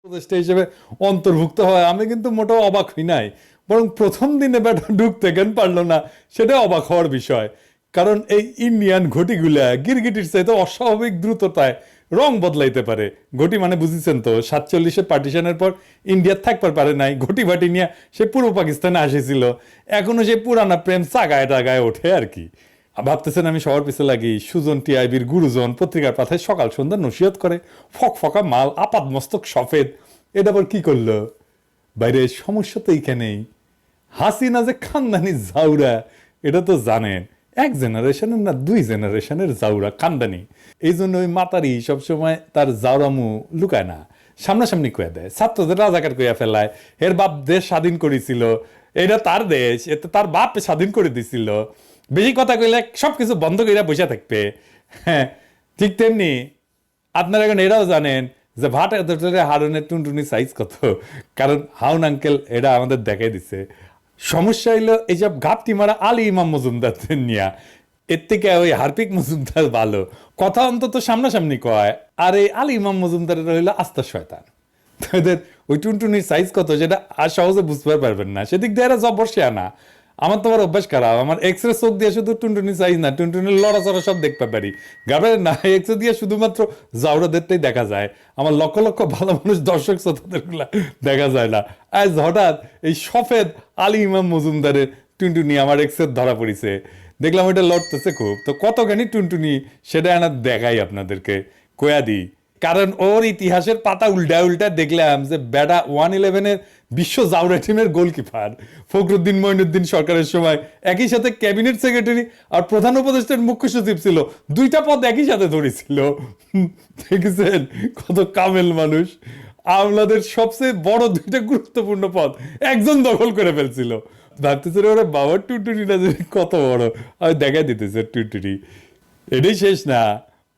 উপদেষ্টা হিসেবে অন্তর্ভুক্ত হয় আমি কিন্তু মোটেও অবাক হই নাই, বরং প্রথম দিনে ব্যাটা ঢুকতে কেন পারলো না সেটা অবাক হওয়ার বিষয়। কারণ এই ইন্ডিয়ান ঘটিগুলা গিরগিটির চাইতে অস্বাভাবিক দ্রুততায় রং বদলাইতে পারে। ঘটি মানে বুঝেছেন তো, 47-এ পার্টিশনের পর ইন্ডিয়া থাকবার পারে নাই, ঘটি বাটি নিয়ে সে পূর্ব পাকিস্তানে আসেছিল, এখনো সে পুরানা প্রেম চাগায় টাগায় ওঠে আর কি। ভাবতেছেন আমি সবার পিছে লাগি? সুজন টিআইবির গুরুজন পত্রিকার পাতায় সকাল সন্ধ্যা নসিহত করে, ফক ফকা মাল, আপাত মস্তক সফেদ। এটা আবার কি করলো? বাইরে সমস্যা তো এইখানেই, হাসিনা যে খানদানি জাউরা এটা তো জানেন, এক জেনারেশনের না 2 জেনারেশনের জাউরা খানদানি। এই জন্য ওই মাতারি সবসময় তার জাউরামু লুকায় না, সামনাসামনি কয়ে দেয়, ছাত্রদের রাজাকার কইয়া ফেলায়। এর বাপ দেশ স্বাধীন করেছিল, এটা তার দেশ, এতে তার বাপ স্বাধীন করে দিছিল, বেশি কথা কইলে সবকিছু বন্ধ কইরা বসে থাকবে। হ্যাঁ, ঠিক তেমনি আপনারা এখন এটাও জানেন যে ভাট হারুনের টুনটুনি সাইজ কত, কারণ হাউন আঙ্কেল এটা আমাদের দেখাই দিছে। সমস্যা হইলো এইসব ঘাপটি মারা আলী ইমাম মজুমদারদের নিয়া, এর থেকে ওই হারপিক মজুমদার ভালো, কথা অন্তত সামনাসামনি কয়। আর এই আলী ইমাম মজুমদারের হইলো আস্তা শয়তান। এদের ওই টুনটুনির সাইজ কত সেটা আর সহজে বুঝতে পারবেন না, সেদিক দিয়ে এরা জবরসে আনা। আমার তোমার অভ্যাস খারাপ, আমার এক্সরে চোখ দিয়ে শুধু টুনটুনি সাইজ না, টুনটুনির লড়াচড়া সব দেখতে পারি। গাবের না এক্সরে দিয়ে শুধুমাত্র জাউরাদেরটাই দেখা যায়, আমার লক্ষ লক্ষ ভালো মানুষ দর্শক শ্রোতাদের দেখা যায় না। আজ হঠাৎ এই সফেদ আলী ইমাম মজুমদারের টুনটুনি আমার এক্সরে ধরা পড়িছে, দেখলাম ওইটা লড়তেছে খুব, তো কতখানি টুনটুনি সেটা আনা দেখাই আপনাদেরকে, কয়া দিই। কারণ ওর ইতিহাসের পাতা উল্টা উল্টা দেখলাম যে বেটা 111-এর বিশ্ব জাউরা টিমের গোলকিপার ফখরুদ্দিন মঈনুদ্দিন সরকারের সময় একই সাথে ক্যাবিনেট সেক্রেটারি আর প্রধান উপদেষ্টার মুখ্য সচিব ছিল, 2টা পদ একই সাথে ধরেছিল। দেখেছেন কত কামেল মানুষ, আমলাদের সবচেয়ে বড় 2টা গুরুত্বপূর্ণ পদ একজন দখল করে ফেলছিল। ভাবতেছে ওরা বাবার টুনটুনিটা কত বড়, আমি দেখা দিতেছে টুনটুনি। এটাই শেষ না,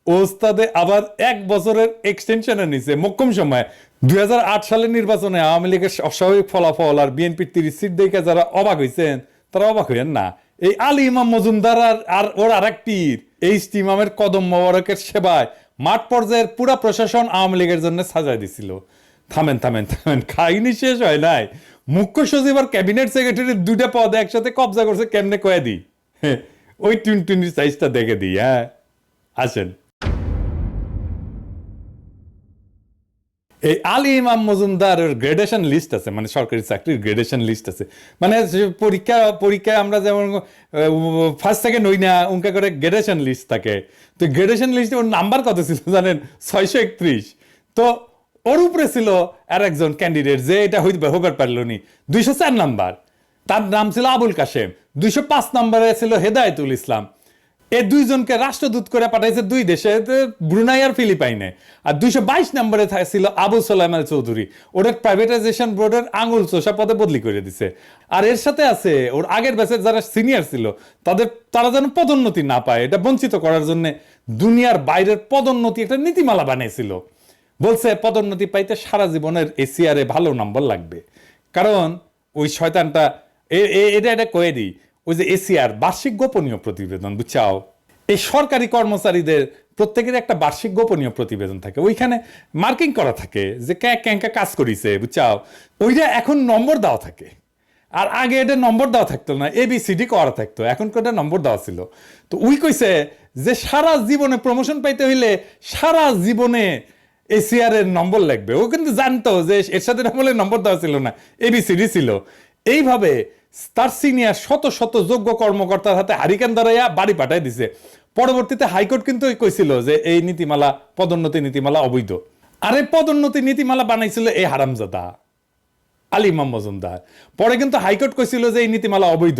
ওস্তাদে আবার 1 বছরের এক্সটেনশনের নিচে মোক্ষম সময় 2008 সালের নির্বাচনে আওয়ামী লীগের অস্বাভাবিক ফলাফল আর বিএনপির 30 সিট দেখে যারা অবাক হয়েছেন তারা অবাক হইয়েন না। এই আলী ইমাম মজুমদার আর ওর আরেক পীর এইচ.টি. ইমামের কদম মোবারকের সেবায় মাঠ পর্যায়ের পুরা প্রশাসন আওয়ামী লীগের জন্য সাজায় দিছিল। থামেন থামেন থামেন, খাইনি শেষ হয় নাই। মুখ্য সচিব আর ক্যাবিনেট সেক্রেটারির 2টা পদ একসাথে কবজা করছে কেমনে কয়ে দিই। ওই টুনটুনির সাইজটা দেখে দিই। হ্যাঁ আসেন। এই আলী ইমাম মজুমদারের গ্রেডেশন লিস্ট আছে, মানে সরকারি চাকরির গ্রেডেশন লিস্ট আছে, মানে পরীক্ষায় আমরা যেমন ফার্স্ট সেকেন্ড হই না উনকা করে গ্রেডেশন লিস্ট থাকে। তো গ্রেডেশন লিস্টে ওর নাম্বার কত ছিল জানেন? 631। তো ওর উপরে ছিল আর একজন ক্যান্ডিডেট যে এটা হইবার পারলো নি, 204 নাম্বার, তার নাম ছিল আবুল কাশেম। 205 নাম্বারে ছিল হেদায়েতুল ইসলাম। এই 2 জনকে রাষ্ট্রদূত করে পাঠাইছে 2 দেশে, ব্রুনাই আর ফিলিপাইনে। আর 222 নম্বরে ছিল আবু সোলাইমান চৌধুরী, ওদের প্রাইভেটাইজেশন বোর্ডের আঙুল চোষা পদে বদলি করে দিছে। আর এর সাথে আছে ওর আগের ব্যাচের যারা সিনিয়র ছিল তারা যেন পদোন্নতি না পায়, এটা বঞ্চিত করার জন্য দুনিয়ার বাইরের পদোন্নতি একটা নীতিমালা বানিয়েছিল। বলছে পদোন্নতি পাইতে সারা জীবনের এসিআরে ভালো নম্বর লাগবে। কারণ ওই শয়তানটা এটা কয়ে দিই, ওই যে এসিআর বার্ষিক গোপনীয় প্রতিবেদন, বুঝছাও, এই সরকারি কর্মচারীদের প্রত্যেকের একটা বার্ষিক গোপনীয় প্রতিবেদন থাকে, ওইখানে মার্কিং করা থাকে যে ক্যাঙ্কা কাজ করিছে, বুঝছাও, ওইটা এখন নম্বর দেওয়া থাকে। আর আগে এটা নম্বর দেওয়া থাকতো না, ABCD করা থাকতো, এখন এটা নম্বর দেওয়া ছিল। তো ওই কইছে যে সারা জীবনে প্রমোশন পাইতে হইলে সারা জীবনে এসিআর এর নম্বর লাগবে। ও কিন্তু জানতো যে এর সাথে নম্বর দেওয়া ছিল না, ABCD ছিল। এইভাবে তার সিনিয়র শত শত যোগ্য কর্মকর্তার হাতে হারিকেন ধরাইয়া বাড়ি পাঠাই দিছে। পরবর্তীতে হাইকোর্ট কিন্তু কইছিল যে এই নীতিমালা, পদোন্নতি নীতিমালা অবৈধ। আর এই পদোন্নতি নীতিমালা বানাইছিল এই হারামজাদা আলী ইমাম মজুমদার। পরে কিন্তু হাইকোর্ট কইছিল যে এই নীতিমালা অবৈধ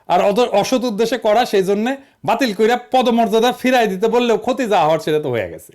আর অসৎ উদ্দেশ্যে করা, সেই জন্য বাতিল কইরা পদমর্যাদা ফিরাই দিতে বললেও ক্ষতি যা হওয়ার সেটা তো হয়ে গেছে।